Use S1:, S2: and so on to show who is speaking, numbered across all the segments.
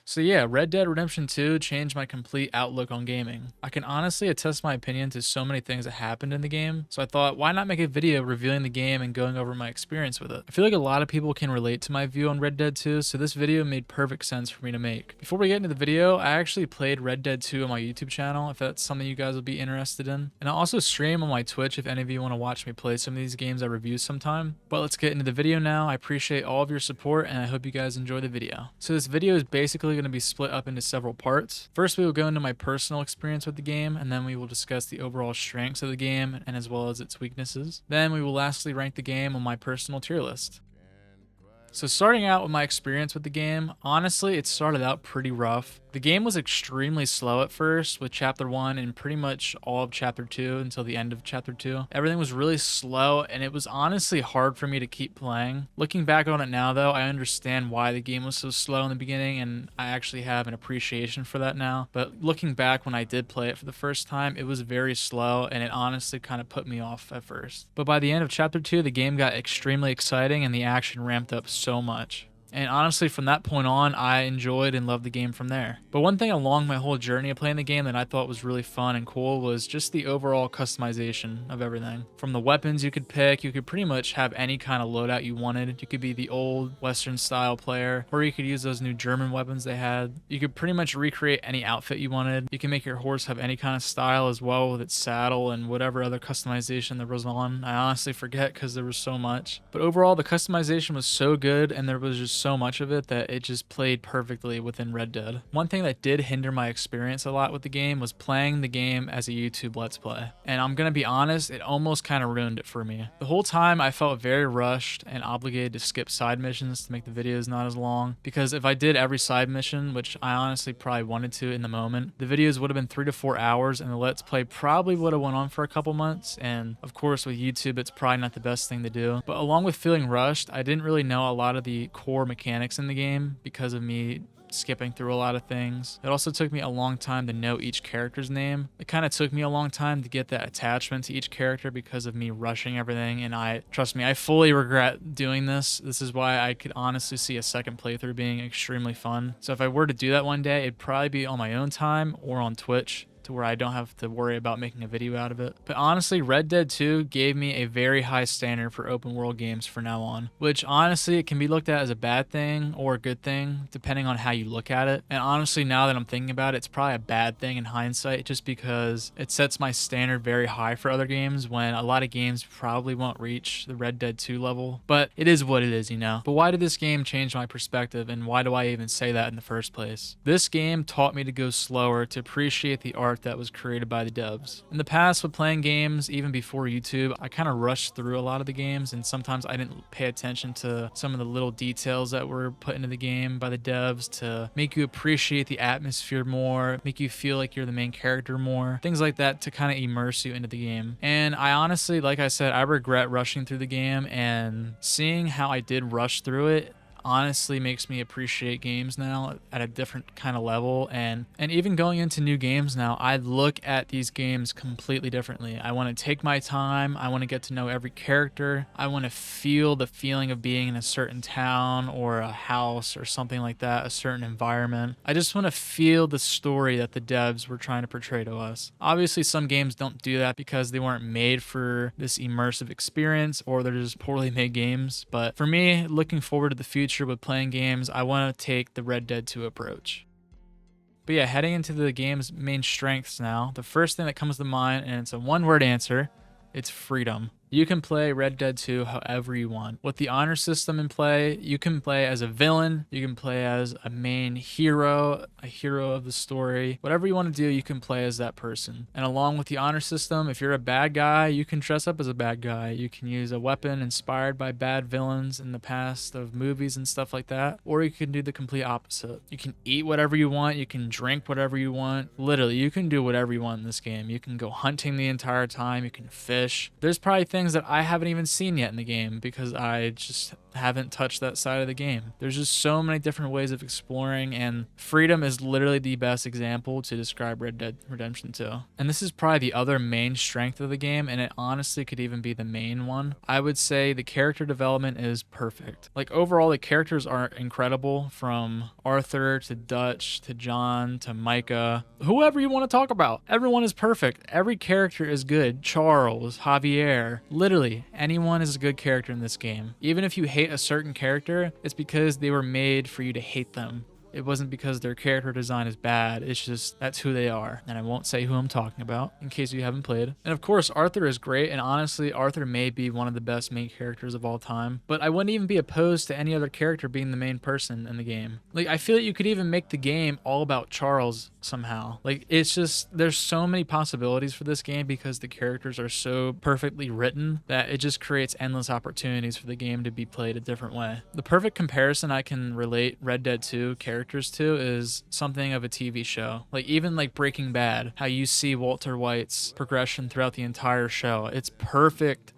S1: So yeah, Red Dead Redemption 2 changed my complete outlook on gaming. I can honestly attest my opinion to so many things that happened in the game, so I thought, why not make a video reviewing the game and going over my experience with it? I feel like a lot of people can relate to my view on Red Dead 2, so this video made perfect sense for me to make. Before we get into the video, I actually played Red Dead 2 on my YouTube channel, if that's something you guys would be interested in. And I'll also stream on my Twitch if any of you want to watch me play some of these games I review sometime. But let's get into the video now. I appreciate all of your support and I hope you guys enjoy the video. So this video is basically going to be split up into several parts. First, we will go into my personal experience with the game, and then we will discuss the overall strengths of the game and as well as its weaknesses. Then we will lastly rank the game on my personal tier list. So starting out with my experience with the game, honestly, it started out pretty rough. The game was extremely slow at first with chapter 1 and pretty much all of chapter 2 until the end of chapter 2. Everything was really slow and it was honestly hard for me to keep playing. Looking back on it now though, I understand why the game was so slow in the beginning and I actually have an appreciation for that now. But looking back when I did play it for the first time, it was very slow and it honestly kind of put me off at first. But by the end of chapter 2, the game got extremely exciting and the action ramped up so much. And honestly, from that point on, I enjoyed and loved the game from there. But one thing along my whole journey of playing the game that I thought was really fun and cool was just the overall customization of everything. From the weapons you could pick, you could pretty much have any kind of loadout you wanted. You could be the old Western style player, or you could use those new German weapons they had. You could pretty much recreate any outfit you wanted. You can make your horse have any kind of style as well with its saddle and whatever other customization there was on. I honestly forget because there was so much. But overall, the customization was so good and there was just so much of it that it just played perfectly within Red Dead. One thing that did hinder my experience a lot with the game was playing the game as a YouTube Let's Play. And I'm gonna be honest, it almost kind of ruined it for me. The whole time I felt very rushed and obligated to skip side missions to make the videos not as long, because if I did every side mission, which I honestly probably wanted to in the moment, the videos would have been 3 to 4 hours and the Let's Play probably would have went on for a couple months. And of course with YouTube, it's probably not the best thing to do. But along with feeling rushed, I didn't really know a lot of the core mechanics in the game because of me skipping through a lot of things. It also took me a long time to know each character's name. It kind of took me a long time to get that attachment to each character because of me rushing everything, and trust me, I fully regret doing this. This is why I could honestly see a second playthrough being extremely fun. So if I were to do that one day, it'd probably be on my own time or on Twitch, to where I don't have to worry about making a video out of it. But honestly, Red Dead 2 gave me a very high standard for open world games from now on, which honestly, it can be looked at as a bad thing or a good thing, depending on how you look at it. And honestly, now that I'm thinking about it, it's probably a bad thing in hindsight, just because it sets my standard very high for other games when a lot of games probably won't reach the Red Dead 2 level. But it is what it is, you know. But why did this game change my perspective, and why do I even say that in the first place? This game taught me to go slower, to appreciate the art that was created by the devs. In the past, with playing games, even before YouTube, I kind of rushed through a lot of the games, and sometimes I didn't pay attention to some of the little details that were put into the game by the devs to make you appreciate the atmosphere more, make you feel like you're the main character more, things like that to kind of immerse you into the game. And I honestly, like I said, I regret rushing through the game, and seeing how I did rush through it honestly makes me appreciate games now at a different kind of level. And even going into new games now, I look at these games completely differently. I want to take my time. I want to get to know every character. I want to feel the feeling of being in a certain town or a house or something like that, a certain environment. I just want to feel the story that the devs were trying to portray to us. Obviously, some games don't do that because they weren't made for this immersive experience, or they're just poorly made games. But for me, looking forward to the future with playing games, I want to take the Red Dead 2 approach. But yeah, heading into the game's main strengths now, the first thing that comes to mind, and it's a one-word answer, it's freedom. You can play Red Dead 2 however you want. With the honor system in play, you can play as a villain, you can play as a main hero, a hero of the story. Whatever you want to do, you can play as that person. And along with the honor system, if you're a bad guy, you can dress up as a bad guy. You can use a weapon inspired by bad villains in the past of movies and stuff like that. Or you can do the complete opposite. You can eat whatever you want, you can drink whatever you want. Literally, you can do whatever you want in this game. You can go hunting the entire time, you can fish. There's probably things that I haven't even seen yet in the game because I just haven't touched that side of the game. There's just so many different ways of exploring, and freedom is literally the best example to describe Red Dead Redemption 2. And this is probably the other main strength of the game, and it honestly could even be the main one. I would say the character development is perfect. Like overall, the characters are incredible, from Arthur to Dutch to John to Micah, whoever you want to talk about. Everyone is perfect. Every character is good. Charles, Javier, literally anyone is a good character in this game. Even if you hate a certain character, it's because they were made for you to hate them. It wasn't because their character design is bad. It's just that's who they are. And I won't say who I'm talking about in case you haven't played. And of course, Arthur is great. And honestly, Arthur may be one of the best main characters of all time. But I wouldn't even be opposed to any other character being the main person in the game. Like, I feel that you could even make the game all about Charles somehow. Like, it's just, there's so many possibilities for this game because the characters are so perfectly written that it just creates endless opportunities for the game to be played a different way. The perfect comparison I can relate Red Dead 2 characters to is something of a TV show. Like even like Breaking Bad, how you see Walter White's progression throughout the entire show. It's perfect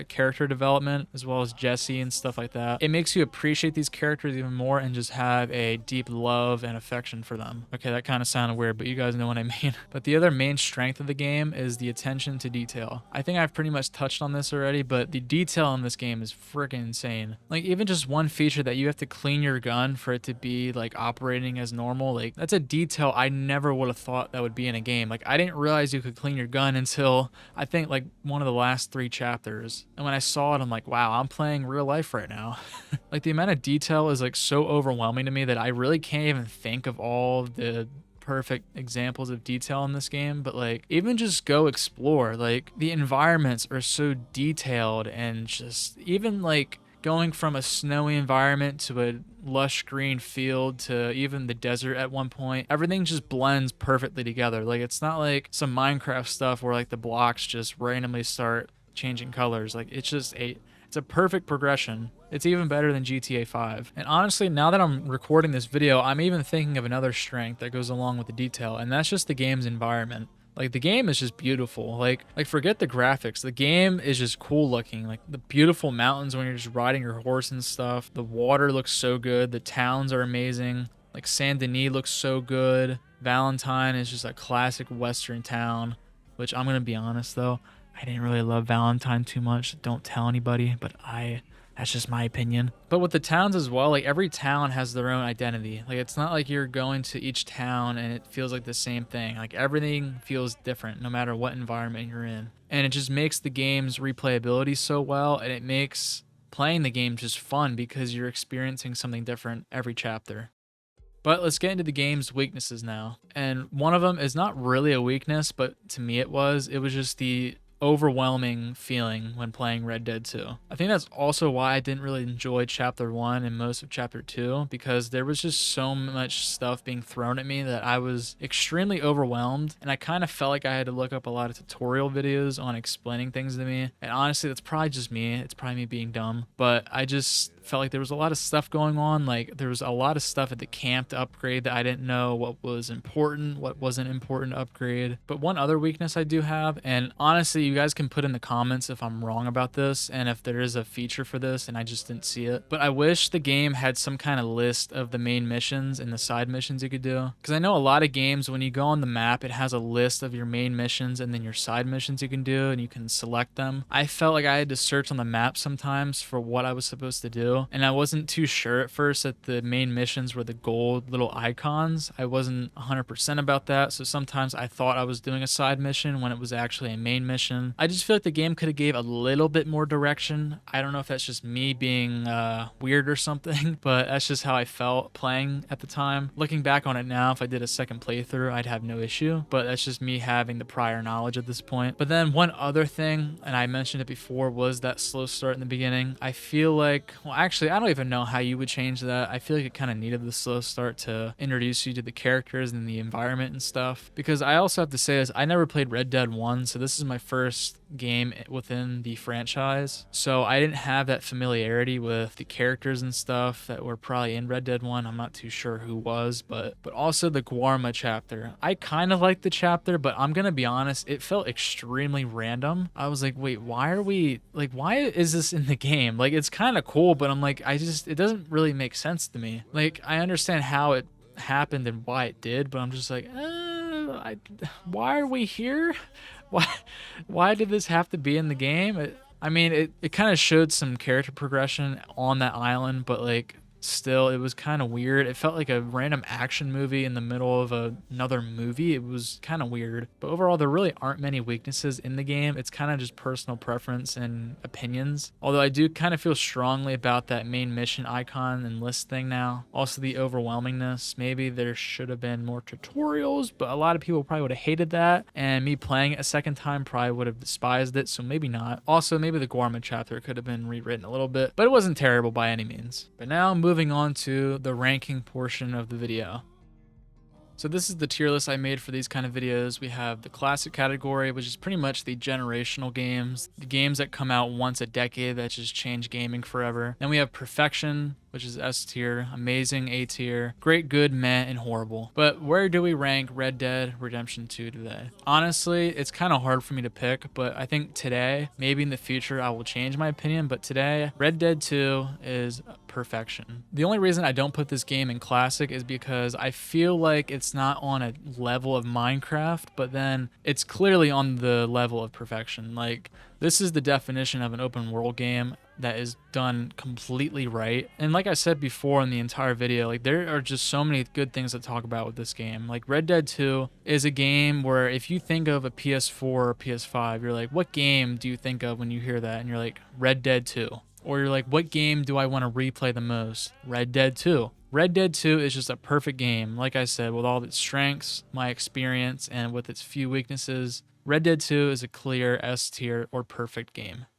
S1: character development, as well as Jesse and stuff like that. It makes you appreciate these characters even more and just have a deep love and affection for them. Okay, that kind of sounded weird, but you guys know what I mean. But the other main strength of the game is the attention to detail. I think I've pretty much touched on this already, but the detail in this game is freaking insane. Like even just one feature that you have to clean your gun for it to be like operating as normal, like that's a detail I never would have thought that would be in a game. Like I didn't realize you could clean your gun until I think like one of the last 3 chapters. And when I saw it, I'm like, wow, I'm playing real life right now. Like the amount of detail is like so overwhelming to me that I really can't even think of all the perfect examples of detail in this game. But like even just go explore. Like the environments are so detailed, and just even like going from a snowy environment to a lush green field to even the desert at one point, everything just blends perfectly together. Like it's not like some Minecraft stuff where like the blocks just randomly start changing colors. Like it's a perfect progression. It's even better than GTA 5. And honestly, now that I'm recording this video, I'm even thinking of another strength that goes along with the detail, and that's just the game's environment. Like the game is just beautiful. Like forget the graphics. The game is just cool looking. Like the beautiful mountains when you're just riding your horse and stuff. The water looks so good. The towns are amazing. Like Saint Denis looks so good. Valentine is just a classic Western town, which I'm gonna be honest though, I didn't really love Valentine too much. Don't tell anybody, but that's just my opinion. But with the towns as well, like every town has their own identity. Like it's not like you're going to each town and it feels like the same thing. Like everything feels different no matter what environment you're in. And it just makes the game's replayability so well, and it makes playing the game just fun because you're experiencing something different every chapter. But let's get into the game's weaknesses now. And one of them is not really a weakness, but to me it was just the overwhelming feeling when playing Red Dead 2. I think that's also why I didn't really enjoy Chapter 1 and most of Chapter 2, because there was just so much stuff being thrown at me that I was extremely overwhelmed, and I kind of felt like I had to look up a lot of tutorial videos on explaining things to me. And honestly, that's probably just me. It's probably me being dumb, but I just felt like there was a lot of stuff going on. Like there was a lot of stuff at the camp to upgrade that I didn't know what was important, what wasn't important to upgrade. But one other weakness I do have, and honestly you guys can put in the comments if I'm wrong about this and if there is a feature for this and I just didn't see it, but I wish the game had some kind of list of the main missions and the side missions you could do, because I know a lot of games when you go on the map it has a list of your main missions and then your side missions you can do and you can select them. I felt like I had to search on the map sometimes for what I was supposed to do, and I wasn't too sure at first that the main missions were the gold little icons. I wasn't 100% about that, so sometimes I thought I was doing a side mission when it was actually a main mission. I just feel like the game could have gave a little bit more direction. I don't know if that's just me being weird or something, but that's just how I felt playing at the time. Looking back on it now, if I did a second playthrough, I'd have no issue, but that's just me having the prior knowledge at this point. But then one other thing, and I mentioned it before, was that slow start in the beginning. I feel like, well, actually, I don't even know how you would change that. I feel like it kind of needed the slow start to introduce you to the characters and the environment and stuff, because I also have to say this, I never played Red Dead 1, so this is my first first game within the franchise, so I didn't have that familiarity with the characters and stuff that were probably in Red Dead 1. I'm not too sure who was, but also the Guarma chapter. I kind of liked the chapter, but I'm gonna be honest, it felt extremely random. I was like, wait, why is this in the game? Like, it's kind of cool, but I'm like, it doesn't really make sense to me. Like, I understand how it happened and why it did, but I'm just like, why are we here? Why why did this have to be in the game? I mean, it kind of showed some character progression on that island, but like still it was kind of weird. It felt like a random action movie in the middle of another movie. It was kind of weird. But overall, there really aren't many weaknesses in the game. It's kind of just personal preference and opinions. Although I do kind of feel strongly about that main mission icon and list thing now. Also the overwhelmingness. Maybe there should have been more tutorials, but a lot of people probably would have hated that. And me playing it a second time probably would have despised it, so maybe not. Also, maybe the Guarma chapter could have been rewritten a little bit, but it wasn't terrible by any means. But now moving on to the ranking portion of the video. So this is the tier list I made for these kind of videos. We have the classic category, which is pretty much the generational games, the games that come out once a decade that just change gaming forever. Then we have perfection, which is S tier, amazing A tier, great, good, meh, and horrible. But where do we rank Red Dead Redemption 2 today? Honestly, it's kind of hard for me to pick, but I think today, maybe in the future, I will change my opinion, but today, Red Dead 2 is perfection. The only reason I don't put this game in classic is because I feel like it's not on a level of Minecraft, but then it's clearly on the level of perfection. Like, this is the definition of an open world game that is done completely right. And like I said before in the entire video, like there are just so many good things to talk about with this game. Like Red Dead 2 is a game where if you think of a PS4 or PS5, you're like, what game do you think of when you hear that? And you're like, Red Dead 2. Or you're like, what game do I want to replay the most? Red Dead 2. Red Dead 2 is just a perfect game. Like I said, with all its strengths, my experience, and with its few weaknesses, Red Dead 2 is a clear S tier or perfect game.